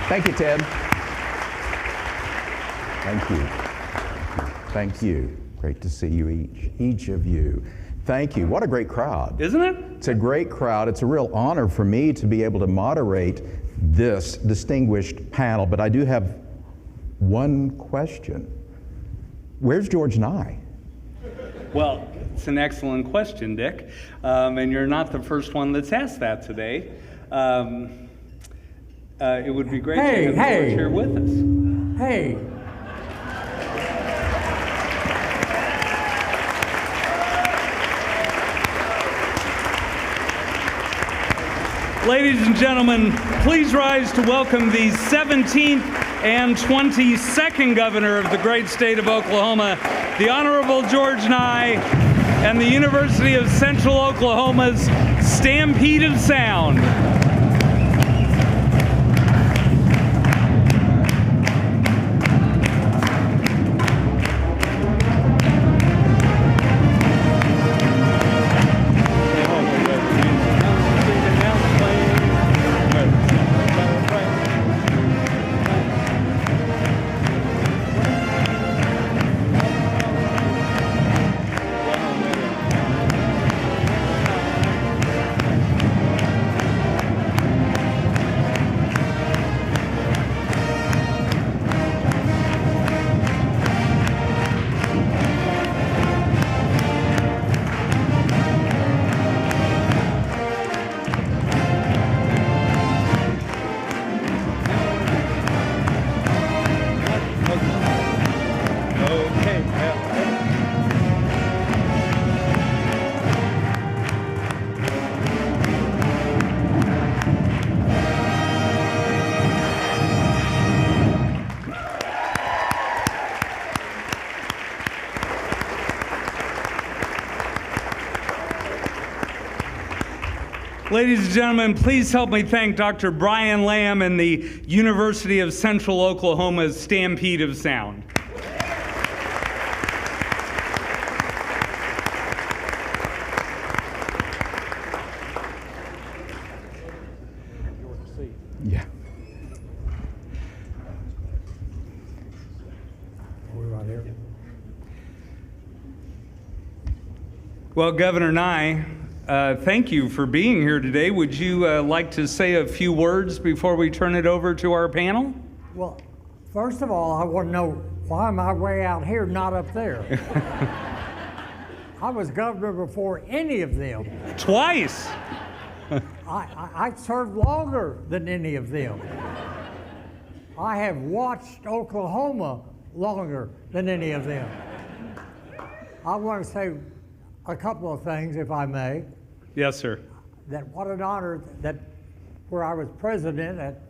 Thank you, Ted. Thank you. Thank you. Great to see you each of you. Thank you. What a great crowd. Isn't it? It's a great crowd. It's a real honor for me to be able to moderate this distinguished panel, but I do have one question. Where's George Nigh? Well, it's an excellent question, Dick, and you're not the first one that's asked that today. It would be great to have George here with us. Hey. Ladies and gentlemen, please rise to welcome the 17th and 22nd Governor of the great state of Oklahoma, the Honorable George Nigh, and the University of Central Oklahoma's Stampede of Sound. Ladies and gentlemen, please help me thank Dr. Brian Lamb and the University of Central Oklahoma's Stampede of Sound. Yeah. We're right here. Well, Governor Nigh, thank you for being here today. Would you like to say a few words before we turn it over to our panel? Well, first of all, I want to know why am I way out here, not up there? I was governor before any of them. Twice. I served longer than any of them. I have watched Oklahoma longer than any of them. I want to say a couple of things, if I may. Yes, sir. That what an honor that where I was president at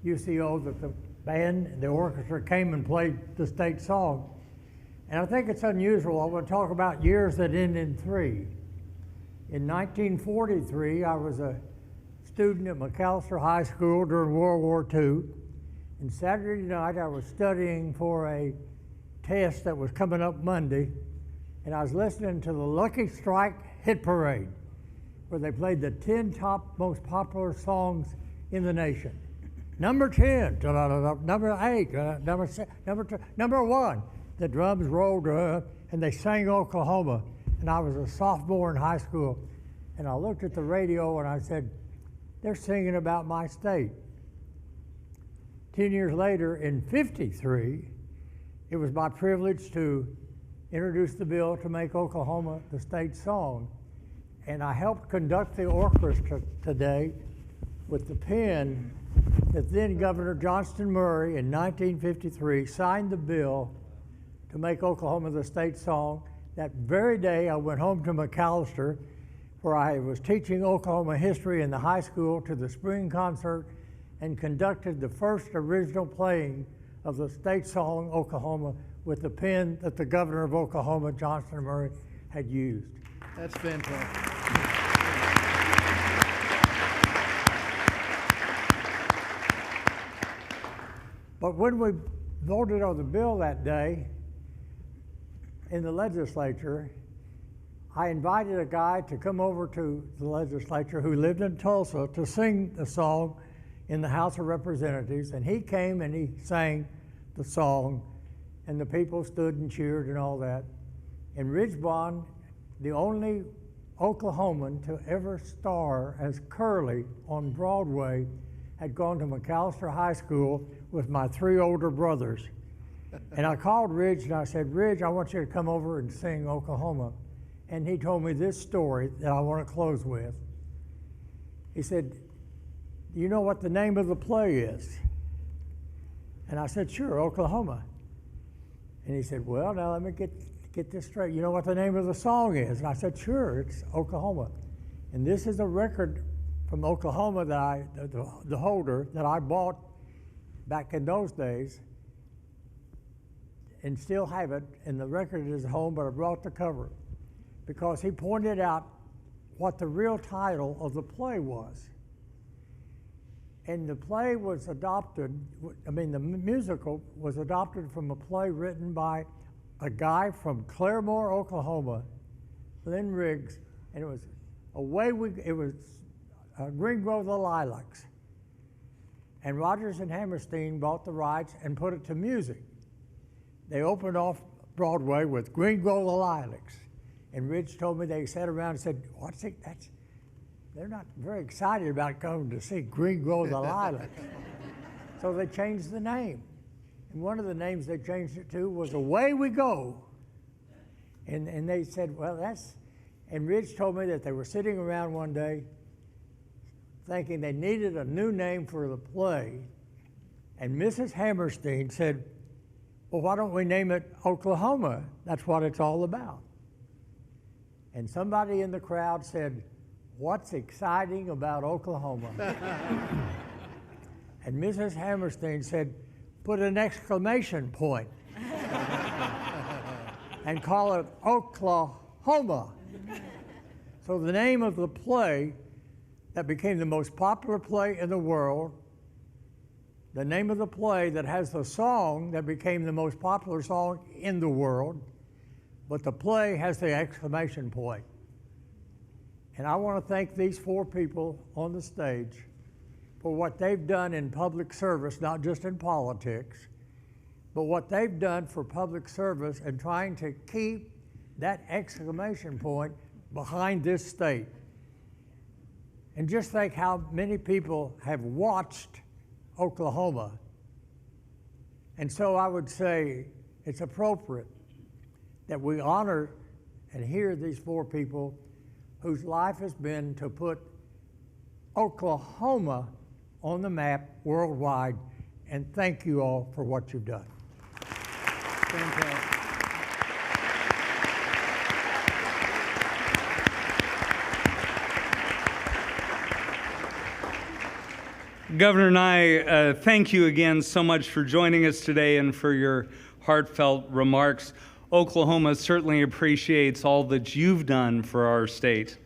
UCO, that the band, the orchestra came and played the state song. And I think it's unusual. I want to talk about years that end in 3. In 1943, I was a student at McAllister High School during World War II. And Saturday night, I was studying for a test that was coming up Monday. And I was listening to the Lucky Strike hit parade, where they played the 10 top most popular songs in the nation. Number 10, number 8, number 6, number 1. The drums rolled and they sang Oklahoma. And I was a sophomore in high school. And I looked at the radio and I said, they're singing about my state. 10 years later, in '53, it was my privilege to introduce the bill to make Oklahoma the state song. And I helped conduct the orchestra today with the pen that then Governor Johnston Murray in 1953 signed the bill to make Oklahoma the state song. That very day I went home to McAllister, where I was teaching Oklahoma history in the high school, to the spring concert and conducted the first original playing of the state song Oklahoma with the pen that the governor of Oklahoma, Johnston Murray, had used. That's fantastic. But when we voted on the bill that day in the legislature, I invited a guy to come over to the legislature who lived in Tulsa to sing the song in the House of Representatives, and he came and he sang the song, and the people stood and cheered and all that. And Ridgebond, the only Oklahoman to ever star as Curly on Broadway, had gone to McAllister High School with my 3 older brothers. And I called Ridge and I said, Ridge, I want you to come over and sing Oklahoma. And he told me this story that I want to close with. He said, do you know what the name of the play is? And I said, sure, Oklahoma. And he said, well, now let me get this straight. You know what the name of the song is? And I said, sure, it's Oklahoma. And this is a record from Oklahoma that the holder that I bought back in those days and still have it. And the record is at home, but I brought the cover because he pointed out what the real title of the play was. And the play was adopted, the musical was adopted from a play written by a guy from Claremore, Oklahoma, Lynn Riggs, and it was Green Grow the Lilacs. And Rodgers and Hammerstein bought the rights and put it to music. They opened off Broadway with Green Grow the Lilacs. And Ridge told me they sat around and said, what's it? They're not very excited about going to see Green Grow the Lilacs. So they changed the name. And one of the names they changed it to was Away We Go. And they said, well, and Ridge told me that they were sitting around one day thinking they needed a new name for the play. And Mrs. Hammerstein said, well, why don't we name it Oklahoma? That's what it's all about. And somebody in the crowd said, what's exciting about Oklahoma? And Mrs. Hammerstein said, put an exclamation point and call it Oklahoma. So the name of the play that became the most popular play in the world, the name of the play that has the song that became the most popular song in the world, but the play has the exclamation point. And I want to thank these 4 people on the stage for what they've done in public service, not just in politics, but what they've done for public service and trying to keep that exclamation point behind this state. And just think how many people have watched Oklahoma. And so I would say it's appropriate that we honor and hear these 4 people whose life has been to put Oklahoma on the map worldwide. And thank you all for what you've done. Fantastic. Governor Nigh, thank you again so much for joining us today and for your heartfelt remarks. Oklahoma certainly appreciates all that you've done for our state.